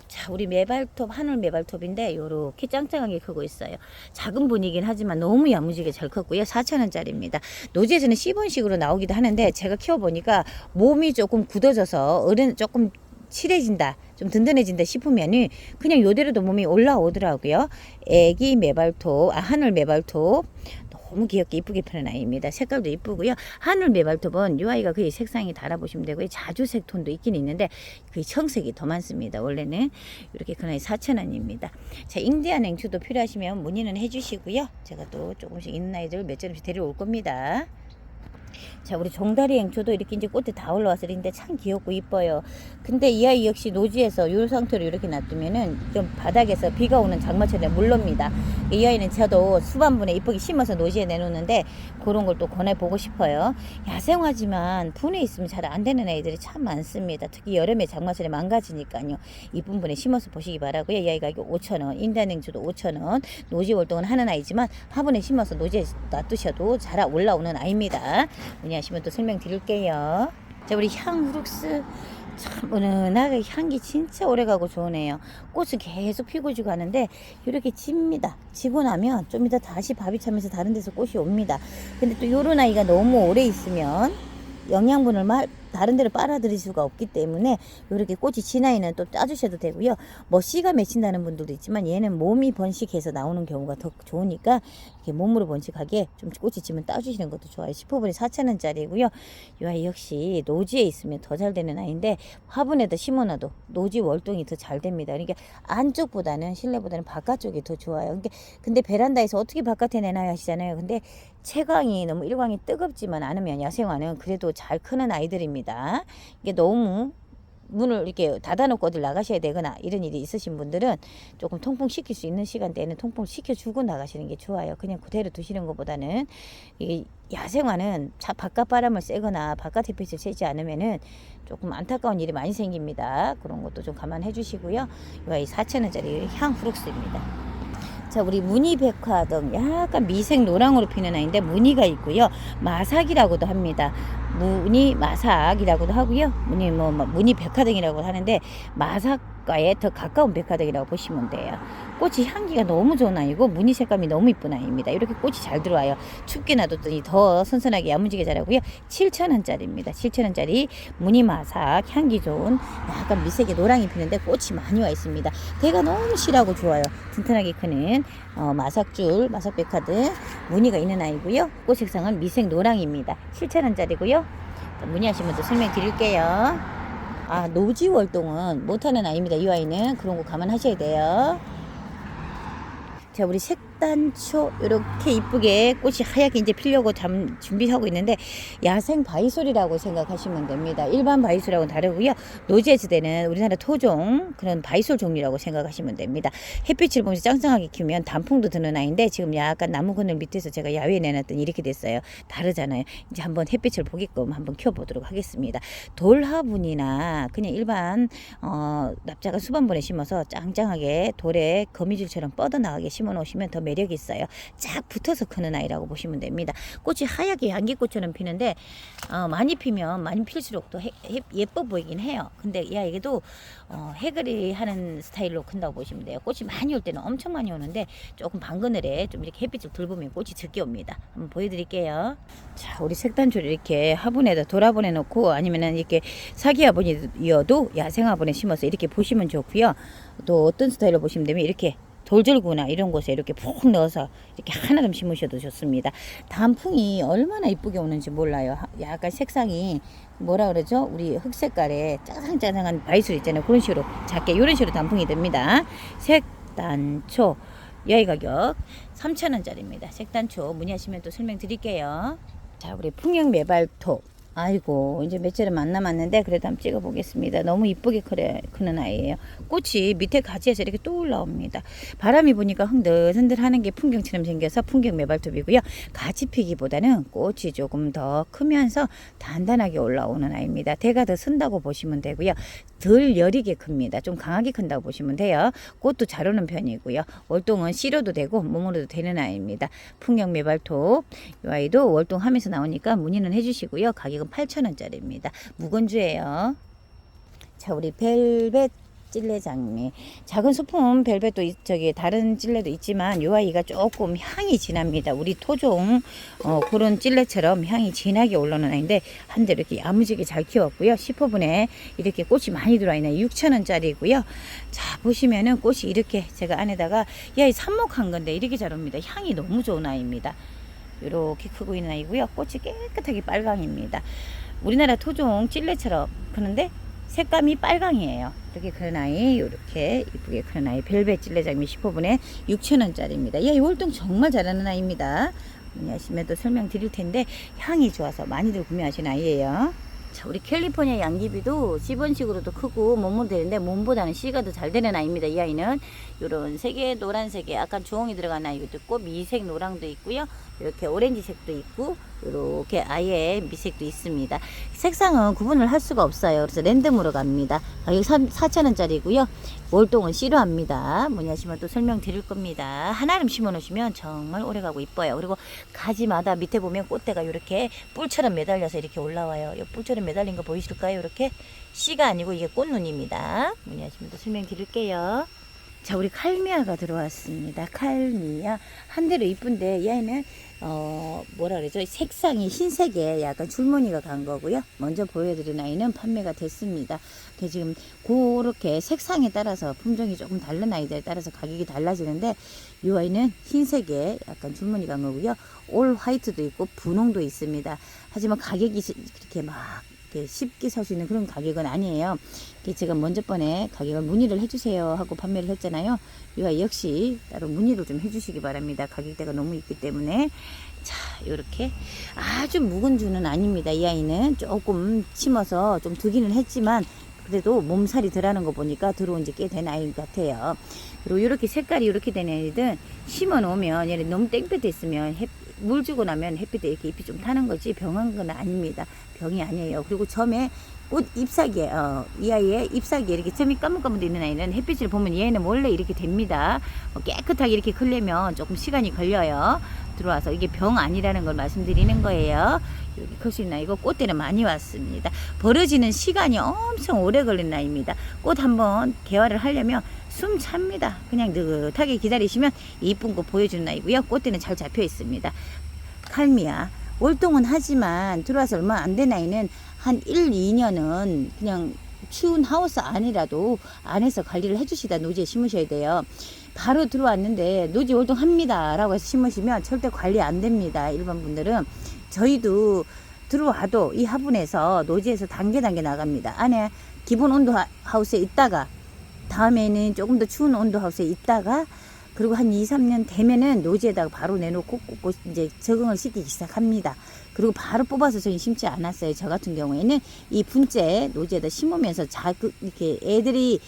자, 우리 메발톱, 하늘 메발톱인데 요렇게 짱짱하게 크고 있어요. 작은 분이긴 하지만 너무 야무지게 잘 컸고요. 4,000원짜리입니다. 노지에서는 C본식으로 나오기도 하는데 제가 키워보니까 몸이 조금 굳어져서 어른 조금 칠해진다, 좀 든든해진다 싶으면은 그냥 요대로도 몸이 올라오더라고요. 애기 메발톱, 하늘 메발톱 너무 귀엽게 이쁘게 펴는 아이입니다. 색깔도 이쁘고요. 하늘 메발톱은 이 아이가 거의 색상이 달아보시면 되고요. 자주색 톤도 있긴 있는데 거의 청색이 더 많습니다. 원래는 이렇게 큰 아이 4,000원입니다. 자, 인디안 앵추도 필요하시면 문의는 해주시고요. 제가 또 조금씩 있는 아이들 몇 점씩 데려올 겁니다. 자, 우리 종다리 앵초도 이렇게 이제 꽃이 다 올라와서 이런데 참 귀엽고 이뻐요. 근데 이 아이 역시 노지에서 이 상태로 이렇게 놔두면은 좀 바닥에서 비가 오는 장마철에 물럽니다. 이 아이는 저도 수반분에 이쁘게 심어서 노지에 내놓는데 그런 걸 또 권해보고 싶어요. 야생화지만 분에 있으면 잘 안 되는 아이들이 참 많습니다. 특히 여름에 장마철에 망가지니까요. 이쁜 분에 심어서 보시기 바라고요. 이 아이가 5,000원, 인디안 앵초도 5,000원, 노지 월동은 하는 아이지만 화분에 심어서 노지에 놔두셔도 잘 올라오는 아이입니다. 문의하시면 또 설명드릴게요. 자, 우리 향후룩스 참 은은하게 향기 진짜 오래가고 좋으네요. 꽃은 계속 피고 지고 하는데 이렇게 집니다. 지고 나면 좀 이따 다시 밥이 차면서 다른 데서 꽃이 옵니다. 근데 또 요런 아이가 너무 오래 있으면 영양분을 다른 데로 빨아들일 수가 없기 때문에 이렇게 꽃이 진 아이는 또 따주셔도 되고요. 뭐 씨가 맺힌다는 분들도 있지만 얘는 몸이 번식해서 나오는 경우가 더 좋으니까 이렇게 몸으로 번식하게 좀 꽃이 지면 따주시는 것도 좋아요. 15분에 4,000원짜리고요. 이 아이 역시 노지에 있으면 더 잘 되는 아이인데 화분에다 심어놔도 노지 월동이 더 잘 됩니다. 그러니까 안쪽보다는 실내보다는 바깥쪽이 더 좋아요. 그러니까 근데 베란다에서 어떻게 바깥에 내놔야 하시잖아요. 근데 채광이 너무 일광이 뜨겁지만 않으면 야생화는 그래도 잘 크는 아이들입니다. 이게 너무 문을 이렇게 닫아놓고 어딜 나가셔야 되거나 이런 일이 있으신 분들은 조금 통풍 시킬 수 있는 시간대에는 통풍 시켜주고 나가시는 게 좋아요. 그냥 그대로 두시는 것보다는 이게 야생화는 바깥 바람을 쐬거나 바깥 햇빛을 쐬지 않으면은 조금 안타까운 일이 많이 생깁니다. 그런 것도 좀 감안해 주시고요. 이 4,000원짜리 향후룩스입니다. 자, 우리 무늬백화등 약간 미색 노랑으로 피는 아이인데 무늬가 있고요. 마삭이라고도 합니다. 무늬마삭이라고도 하고요. 무늬백화등이라고 하는데 마삭과에 더 가까운 백화등이라고 보시면 돼요. 꽃이 향기가 너무 좋은 아이고 무늬 색감이 너무 이쁜 아이입니다. 이렇게 꽃이 잘 들어와요. 춥게 놔뒀더니 더 선선하게 야무지게 자라고요. 7,000원짜리입니다. 7,000원짜리 무늬마삭 향기 좋은 약간 미색의 노랑이 피는데 꽃이 많이 와 있습니다. 대가 너무 실하고 좋아요. 튼튼하게 크는 마삭줄, 마삭백화등 무늬가 있는 아이고요. 꽃 색상은 미색 노랑입니다. 7,000원짜리고요. 문의하시면 또 설명드릴게요. 아, 노지 월동은 못하는 아이입니다. 이 아이는 그런 거 감안하셔야 돼요. 자, 우리 색단초 이렇게 이쁘게 꽃이 하얗게 이제 피려고 준비하고 있는데 야생 바이솔이라고 생각하시면 됩니다. 일반 바이솔하고는 다르고요. 노지에서 되는 우리나라 토종 그런 바이솔 종류라고 생각하시면 됩니다. 햇빛을 보면서 짱짱하게 키우면 단풍도 드는 아이인데 지금 약간 나무 그늘 밑에서 제가 야외에 내놨더니 이렇게 됐어요. 다르잖아요. 이제 한번 햇빛을 보게끔 한번 키워보도록 하겠습니다. 돌화분이나 그냥 일반 납작한 수반분에 심어서 짱짱하게 돌에 거미줄처럼 뻗어나가게 심어 놓으시면 더 매력이 있어요. 쫙 붙어서 크는 아이라고 보시면 됩니다. 꽃이 하얗게 양귀꽃처럼 피는데 많이 피면 많이 필수록 또 예뻐 보이긴 해요. 근데 이 아이도 해그리 하는 스타일로 큰다고 보시면 돼요. 꽃이 많이 올 때는 엄청 많이 오는데 조금 방그늘에 좀 이렇게 햇빛을 덜 보면 꽃이 적게 옵니다. 한번 보여드릴게요. 자, 우리 색단초를 이렇게 화분에다 돌화분에 놓고 아니면은 이렇게 사기 화분이어도 야생 화분에 심어서 이렇게 보시면 좋고요. 또 어떤 스타일로 보시면 되면 이렇게 돌절구나 이런 곳에 이렇게 푹 넣어서 이렇게 하나 좀 심으셔도 좋습니다. 단풍이 얼마나 이쁘게 오는지 몰라요. 약간 색상이 뭐라 그러죠? 우리 흑색깔에 짜장짜장한 바이솔 있잖아요. 그런 식으로 작게 이런 식으로 단풍이 됩니다. 색단초 여기 가격 3,000원짜리입니다. 색단초 문의하시면 또 설명드릴게요. 자, 우리 풍경매발톱. 아이고 이제 며칠은 안 남았는데 그래도 한번 찍어 보겠습니다. 너무 이쁘게 크는 아이예요. 꽃이 밑에 가지에서 이렇게 또 올라옵니다. 바람이 부니까 흔들흔들 하는 게 풍경처럼 생겨서 풍경 매발톱이고요. 가지 피기보다는 꽃이 조금 더 크면서 단단하게 올라오는 아이입니다. 대가 더 쓴다고 보시면 되고요. 덜 여리게 큽니다. 좀 강하게 큰다고 보시면 돼요. 꽃도 잘 오는 편이고요. 월동은 씨로도 되고 몸으로도 되는 아이입니다. 풍경 매발톱 이 아이도 월동하면서 나오니까 문의는 해주시고요. 가격은 8,000원짜리입니다. 무건주예요. 자, 우리 벨벳 찔레장미. 작은 소품 벨벳도 저기 다른 찔레도 있지만 이 아이가 조금 향이 진합니다. 우리 토종 그런 찔레처럼 향이 진하게 올라오는 아이인데 한 대 이렇게 야무지게 잘 키웠고요. 10호분에 이렇게 꽃이 많이 들어와 있는 6,000원짜리고요. 자, 보시면은 꽃이 이렇게 제가 안에다가 이 아이 삽목한 건데 이렇게 잘 옵니다. 향이 너무 좋은 아이입니다. 이렇게 크고 있는 아이고요. 꽃이 깨끗하게 빨강입니다. 우리나라 토종 찔레처럼 크는데 색감이 빨강이에요. 이렇게 크는 아이, 이렇게 이쁘게 크는 아이, 벨벳 찔레장미 10호분에 6,000원짜리입니다. 이 월동 정말 잘하는 아이입니다. 문의하시면 또 설명드릴 텐데 향이 좋아서 많이들 구매하시는 아이예요. 자, 우리 캘리포니아 양귀비도 씨번식으로도 크고 몸은 되는데 몸보다는 씨가 더 잘 되는 아이입니다. 이 아이는 요런 색에 노란색에 약간 주홍이 들어간 아이도 있고 미색 노랑도 있고요. 이렇게 오렌지색도 있고 이렇게 아예 미색도 있습니다. 색상은 구분을 할 수가 없어요. 그래서 랜덤으로 갑니다. 가격 4,000원짜리고요. 월동은 씨로합니다. 문의하시면 또 설명드릴 겁니다. 하나름 심어 놓으시면 정말 오래가고 이뻐요. 그리고 가지마다 밑에 보면 꽃대가 이렇게 뿔처럼 매달려서 이렇게 올라와요. 이 뿔처럼 매달린 거 보이실까요? 이렇게 씨가 아니고 이게 꽃눈입니다. 문의하시면 또 설명드릴게요. 자, 우리 칼미아가 들어왔습니다. 칼미아 한 대로 이쁜데 이 아이는 뭐라 그러죠? 색상이 흰색에 약간 줄무늬가 간 거고요. 먼저 보여드린 아이는 판매가 됐습니다. 지금 그렇게 색상에 따라서 품종이 조금 다른 아이들에 따라서 가격이 달라지는데 이 아이는 흰색에 약간 줄무늬가 간 거고요. 올 화이트도 있고 분홍도 있습니다. 하지만 가격이 그렇게 막 쉽게 살 수 있는 그런 가격은 아니에요. 제가 먼저 번에 가격을 문의를 해주세요 하고 판매를 했잖아요. 이 아이 역시 따로 문의를 좀 해주시기 바랍니다. 가격대가 너무 있기 때문에. 자, 요렇게 아주 묵은 주는 아닙니다. 이 아이는 조금 심어서 좀 두기는 했지만 그래도 몸살이 덜하는 거 보니까 들어온 지 꽤 된 아이 같아요. 그리고 이렇게 색깔이 이렇게 된 애들은 심어 놓으면 얘는 너무 땡볕에 있으면 물 주고 나면 햇빛에 이렇게 잎이 좀 타는 거지 병한 건 아닙니다. 병이 아니에요. 그리고 점에 꽃 잎사귀에 이 아이의 잎사귀에 이렇게 점이 까뭇까뭇 있는 아이는 햇빛을 보면 얘는 원래 이렇게 됩니다. 깨끗하게 이렇게 크려면 조금 시간이 걸려요. 들어와서 이게 병 아니라는 걸 말씀드리는 거예요. 여기 클 수 있는 아이고 꽃대는 많이 왔습니다. 벌어지는 시간이 엄청 오래 걸린 아이입니다. 꽃 한번 개화를 하려면 숨 찹니다. 그냥 느긋하게 기다리시면 이쁜 꽃 보여주는 아이고요. 꽃대는 잘 잡혀 있습니다. 칼미아 월동은 하지만 들어와서 얼마 안 된 아이는 한 1, 2년은 그냥 추운 하우스 안이라도 안에서 관리를 해주시다 노지에 심으셔야 돼요. 바로 들어왔는데 노지 월동합니다 라고 해서 심으시면 절대 관리 안 됩니다. 일반 분들은. 저희도 들어와도 이 화분에서 노지에서 단계 나갑니다. 안에 기본 온도 하우스에 있다가 다음에는 조금 더 추운 온도 하우스에 있다가 그리고 한 2, 3년 되면은 노지에다가 바로 내놓고 꽂고 이제 적응을 시키기 시작합니다. 그리고 바로 뽑아서 저희 심지 않았어요. 저 같은 경우에는 이 분재 노지에다 심으면서 이렇게 애들이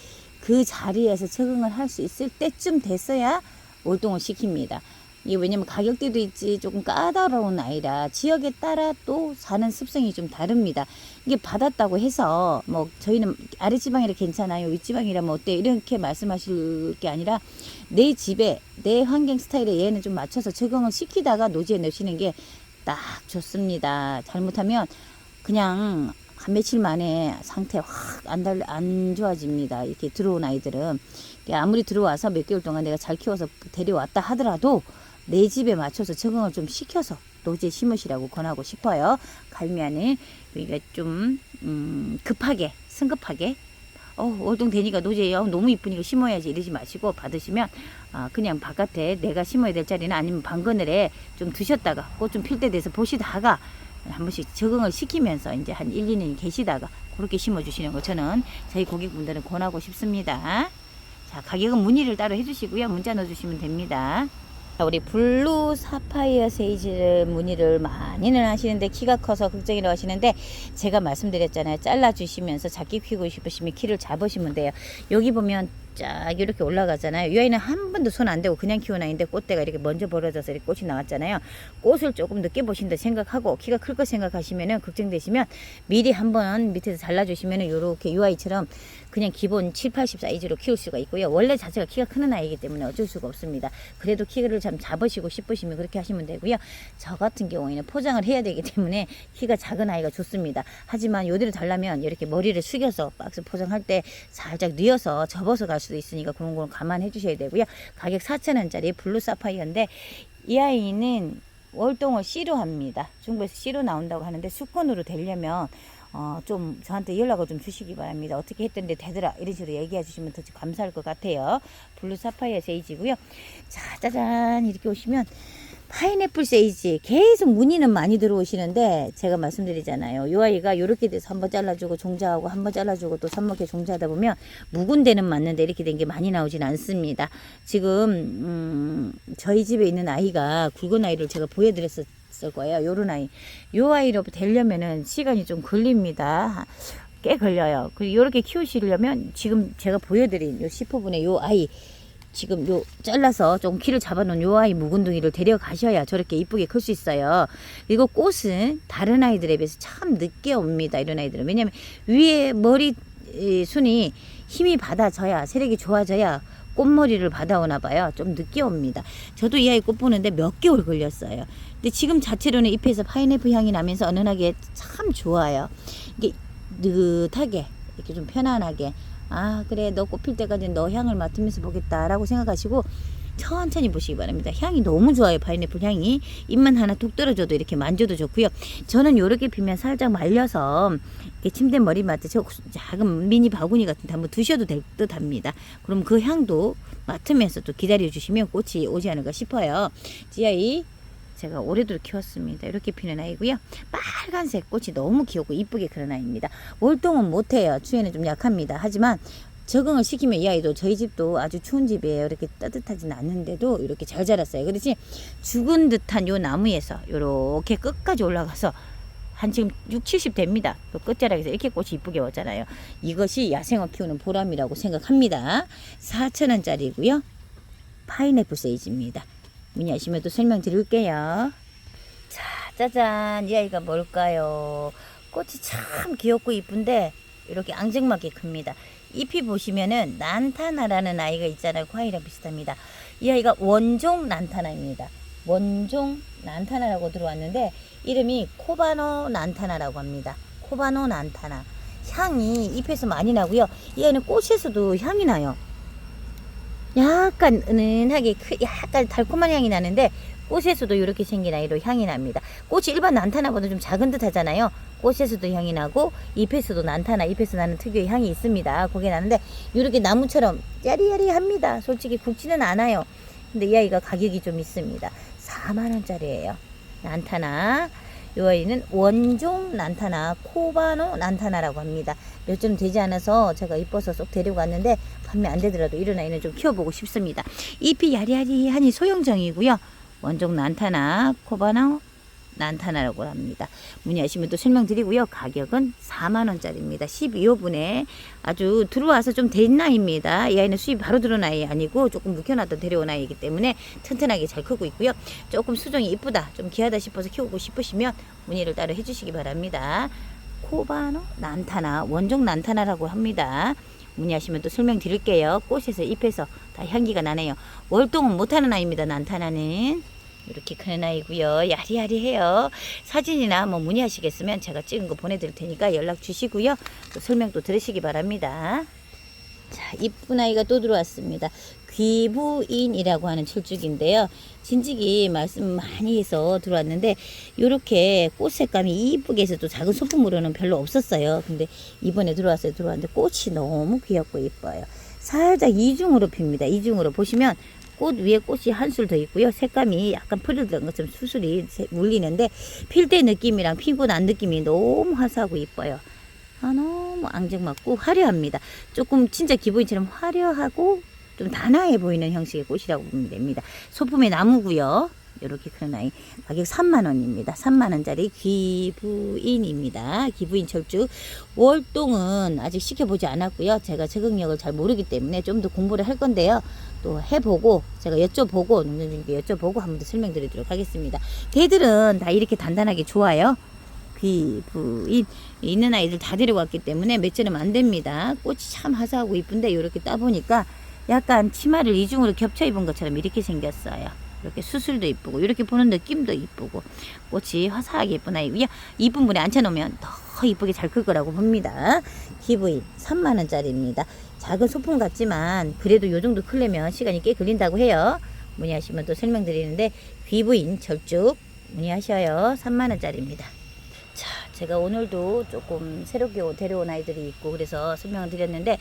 그 자리에서 적응을 할 수 있을 때쯤 됐어야 월동을 시킵니다. 이게 왜냐면 가격대도 있지 조금 까다로운 아이라 지역에 따라 또 사는 습성이 좀 다릅니다. 이게 받았다고 해서 뭐 저희는 아랫지방이라 괜찮아요, 윗지방이라 뭐 어때 이렇게 말씀하실 게 아니라 내 집에 내 환경 스타일에 얘는 좀 맞춰서 적응을 시키다가 노지에 넣으시는 게 딱 좋습니다. 잘못하면 그냥 한 며칠 만에 상태 확 안 좋아집니다. 이렇게 들어온 아이들은 아무리 들어와서 몇 개월 동안 내가 잘 키워서 데려왔다 하더라도 내 집에 맞춰서 적응을 좀 시켜서 노지에 심으시라고 권하고 싶어요. 갈미안은 우리가 좀 급하게 성급하게 월동 되니까 노지에 너무 이쁘니까 심어야지 이러지 마시고 받으시면 그냥 바깥에 내가 심어야 될 자리나 아니면 방그늘에 좀 두셨다가 꽃 좀 필 때 돼서 보시다가 한 번씩 적응을 시키면서 이제 한 1, 2년 계시다가 그렇게 심어주시는 거 저는 저희 고객분들은 권하고 싶습니다. 자, 가격은 문의를 따로 해주시고요. 문자 넣어주시면 됩니다. 우리 블루 사파이어 세이지를 문의를 많이는 하시는데 키가 커서 걱정이라고 하시는데 제가 말씀드렸잖아요. 잘라주시면서 작게 키우고 싶으시면 키를 잡으시면 돼요. 여기 보면 쫙 이렇게 올라가잖아요. 이 아이는 한 번도 손 안 대고 그냥 키운 아이인데 꽃대가 이렇게 먼저 벌어져서 이렇게 꽃이 나왔잖아요. 꽃을 조금 늦게 보신다 생각하고 키가 클 거 생각하시면은 걱정되시면 미리 한번 밑에서 잘라주시면은 요렇게 이 아이처럼 그냥 기본 7, 80 사이즈로 키울 수가 있고요. 원래 자체가 키가 크는 아이이기 때문에 어쩔 수가 없습니다. 그래도 키를 좀 잡으시고 싶으시면 그렇게 하시면 되고요. 저 같은 경우에는 포장을 해야 되기 때문에 키가 작은 아이가 좋습니다. 하지만 요대로 달라면 이렇게 머리를 숙여서 박스 포장할 때 살짝 뉘어서 접어서 갈 수도 있으니까 그런 건 감안해 주셔야 되고요. 가격 4,000원짜리 블루 사파이어인데 이 아이는 월동을 C로 합니다. 중국에서 C로 나온다고 하는데 수건으로 되려면 좀 저한테 연락을 좀 주시기 바랍니다. 어떻게 했던데 되더라 이런 식으로 얘기해 주시면 더 감사할 것 같아요. 블루 사파이어 세이지고요. 자, 짜잔 이렇게 오시면 파인애플 세이지 계속 문의는 많이 들어오시는데 제가 말씀드리잖아요. 이 아이가 이렇게 돼서 한번 잘라주고 종자하고 한번 잘라주고 또 삽목에 종자하다 보면 묵은 데는 맞는데 이렇게 된 게 많이 나오진 않습니다. 지금 저희 집에 있는 아이가 굵은 아이를 제가 보여드렸을 거예요. 요런 아이. 요 아이로 되려면은 시간이 좀 걸립니다. 꽤 걸려요. 그리고 이렇게 키우시려면 지금 제가 보여드린 요 10호분의 요 아이 지금 요 잘라서 좀 키를 잡아놓은 요 아이 묵은둥이를 데려가셔야 저렇게 이쁘게 클 수 있어요. 그리고 꽃은 다른 아이들에 비해서 참 늦게 옵니다. 이런 아이들은. 왜냐면 위에 머리 순이 힘이 받아져야 세력이 좋아져야 꽃머리를 받아오나 봐요. 좀 늦게 옵니다. 저도 이 아이 꽃 보는데 몇 개월 걸렸어요. 근데 지금 자체로는 잎에서 파인애플 향이 나면서 은은하게 참 좋아요. 이게 느긋하게 이렇게 좀 편안하게 그래 너 꽃필 때까지 너 향을 맡으면서 보겠다 라고 생각하시고 천천히 보시기 바랍니다. 향이 너무 좋아요. 파인애플 향이 잎만 하나 툭 떨어져도 이렇게 만져도 좋고요. 저는 요렇게 피면 살짝 말려서 이렇게 침대 머리맡에 작은 미니 바구니 같은 데 한번 두셔도 될 듯 합니다. 그럼 그 향도 맡으면서 또 기다려 주시면 꽃이 오지 않을까 싶어요. 이 아이 제가 올해도 키웠습니다. 이렇게 피는 아이고요. 빨간색 꽃이 너무 귀엽고 이쁘게 그런 아이입니다. 월동은 못해요. 추위에는 좀 약합니다. 하지만 적응을 시키면 이 아이도 저희 집도 아주 추운 집이에요. 이렇게 따뜻하진 않는데도 이렇게 잘 자랐어요. 그렇지 죽은 듯한 요 나무에서 이렇게 끝까지 올라가서 한 지금 6, 70 됩니다. 그 끝자락에서 이렇게 꽃이 이쁘게 오잖아요. 이것이 야생화 키우는 보람이라고 생각합니다. 4,000원짜리고요. 파인애플 세이지입니다. 문의하시면 또 설명드릴게요. 자, 짜잔 이 아이가 뭘까요? 꽃이 참 귀엽고 이쁜데 이렇게 앙증맞게 큽니다. 잎이 보시면은 난타나라는 아이가 있잖아요. 그 아이랑 비슷합니다. 이 아이가 원종 난타나입니다. 원종 난타나라고 들어왔는데 이름이 코바노 난타나라고 합니다. 코바노 난타나. 향이 잎에서 많이 나고요. 이 아이는 꽃에서도 향이 나요. 약간 은은하게 약간 달콤한 향이 나는데 꽃에서도 이렇게 생긴 아이로 향이 납니다. 꽃이 일반 난타나보다 좀 작은 듯 하잖아요. 꽃에서도 향이 나고 잎에서도 난타나 잎에서 나는 특유의 향이 있습니다. 그게 나는데 이렇게 나무처럼 야리야리합니다. 솔직히 굵지는 않아요. 근데 이 아이가 가격이 좀 있습니다. 4만원짜리예요. 난타나 이 아이는 원종 난타나 코바노 난타나라고 합니다. 몇 점 되지 않아서 제가 이뻐서 쏙 데리고 왔는데 판매 안 되더라도 이런 아이는 좀 키워보고 싶습니다. 잎이 야리야리하니 소형종이고요. 원종 난타나 코바노 난타나라고 합니다. 문의하시면 또 설명드리고요. 가격은 4만원짜리입니다. 12호분에 아주 들어와서 좀 된 나이입니다. 이 아이는 수입 바로 들어온 아이 아니고 조금 묵혀놨다 데려온 아이이기 때문에 튼튼하게 잘 크고 있고요. 조금 수종이 이쁘다, 좀 귀하다 싶어서 키우고 싶으시면 문의를 따로 해주시기 바랍니다. 코바노 난타나, 원종 난타나라고 합니다. 문의하시면 또 설명드릴게요. 꽃에서 잎에서 다 향기가 나네요. 월동은 못하는 아이입니다. 난타나는. 이렇게 큰 아이고요. 야리야리해요. 사진이나 뭐 문의하시겠으면 제가 찍은 거 보내드릴 테니까 연락 주시고요. 또 설명 또 들으시기 바랍니다. 자, 이쁜 아이가 또 들어왔습니다. 귀부인이라고 하는 철쭉인데요. 진즉이 말씀 많이 해서 들어왔는데 이렇게 꽃 색감이 이쁘게 해서 또 작은 소품으로는 별로 없었어요. 근데 이번에 들어왔어요. 들어왔는데 꽃이 너무 귀엽고 이뻐요. 살짝 이중으로 핍니다. 이중으로 보시면 꽃 위에 꽃이 한 술 더 있고요. 색감이 약간 푸르던 것처럼 수술이 물리는데 필 때 느낌이랑 피고 난 느낌이 너무 화사하고 이뻐요. 너무 앙증맞고 화려합니다. 조금 진짜 기부인처럼 화려하고 좀 단아해 보이는 형식의 꽃이라고 보면 됩니다. 소품의 나무고요. 이렇게 큰 아이 가격 3만원입니다. 3만원짜리 귀부인입니다. 귀부인 철쭉. 월동은 아직 시켜보지 않았고요. 제가 적응력을 잘 모르기 때문에 좀 더 공부를 할 건데요. 또 해보고 제가 여쭤보고 농장주님께 여쭤보고 한 번 더 설명드리도록 하겠습니다. 개들은 다 이렇게 단단하게 좋아요. 귀부인 있는 아이들 다 데려왔기 때문에 맺지는 안 됩니다. 꽃이 참 화사하고 이쁜데 이렇게 따보니까 약간 치마를 이중으로 겹쳐 입은 것처럼 이렇게 생겼어요. 이렇게 수술도 이쁘고 이렇게 보는 느낌도 이쁘고 꽃이 화사하게 예쁜 아이고요. 이쁜 분에 앉혀놓으면 더 이쁘게 잘 클 거라고 봅니다. 기부인 3만원짜리입니다. 작은 소품 같지만 그래도 요 정도 크려면 시간이 꽤 걸린다고 해요. 문의하시면 또 설명드리는데 귀부인 철쭉 문의하셔요. 3만원짜리입니다. 자, 제가 오늘도 조금 새롭게 데려온 아이들이 있고 그래서 설명을 드렸는데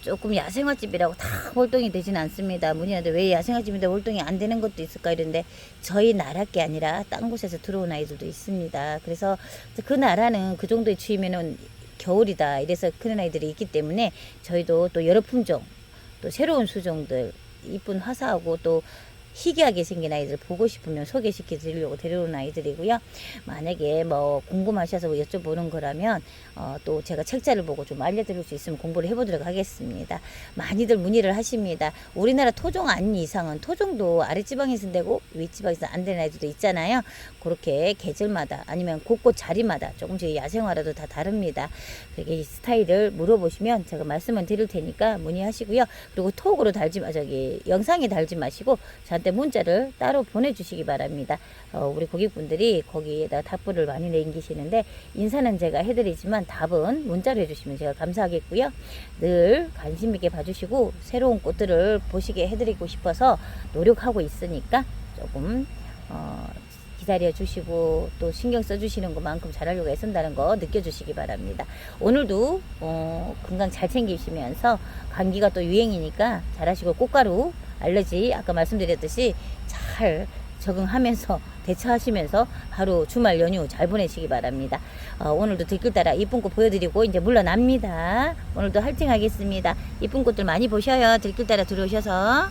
조금 야생화집이라고 다 월동이 되진 않습니다. 문의하는데 왜 야생화집인데 월동이 안 되는 것도 있을까 이런데 저희 나라 게 아니라 딴 곳에서 들어온 아이들도 있습니다. 그래서 그 나라는 그 정도의 추위면은 겨울이다 이래서 그런 아이들이 있기 때문에 저희도 또 여러 품종 또 새로운 수종들 이쁜 화사하고 또 희귀하게 생긴 아이들 보고 싶으면 소개시켜 드리려고 데려온 아이들이고요. 만약에 뭐 궁금하셔서 여쭤보는 거라면 또 제가 책자를 보고 좀 알려드릴 수 있으면 공부를 해보도록 하겠습니다. 많이들 문의를 하십니다. 우리나라 토종 아닌 이상은 토종도 아랫지방에서 되고 윗지방에서 안 되는 아이들도 있잖아요. 그렇게 계절마다 아니면 곳곳 자리마다 조금씩 야생화라도 다 다릅니다. 그렇게 스타일을 물어보시면 제가 말씀을 드릴 테니까 문의하시고요. 그리고 톡으로 달지 영상에 달지 마시고 저한테 문자를 따로 보내주시기 바랍니다. 우리 고객분들이 거기에다 답글을 많이 남기시는데 인사는 제가 해드리지만 답은 문자로 해주시면 제가 감사하겠고요. 늘 관심 있게 봐주시고 새로운 꽃들을 보시게 해드리고 싶어서 노력하고 있으니까 조금 기다려 주시고 또 신경 써주시는 것만큼 잘하려고 애쓴다는 거 느껴주시기 바랍니다. 오늘도 건강 잘 챙기시면서 감기가 또 유행이니까 잘하시고 꽃가루 알러지 아까 말씀드렸듯이 잘 적응하면서 대처하시면서 하루 주말 연휴 잘 보내시기 바랍니다. 오늘도 들길 따라 이쁜 꽃 보여드리고 이제 물러납니다. 오늘도 화이팅 하겠습니다. 이쁜 꽃들 많이 보셔요. 들길 따라 들어오셔서.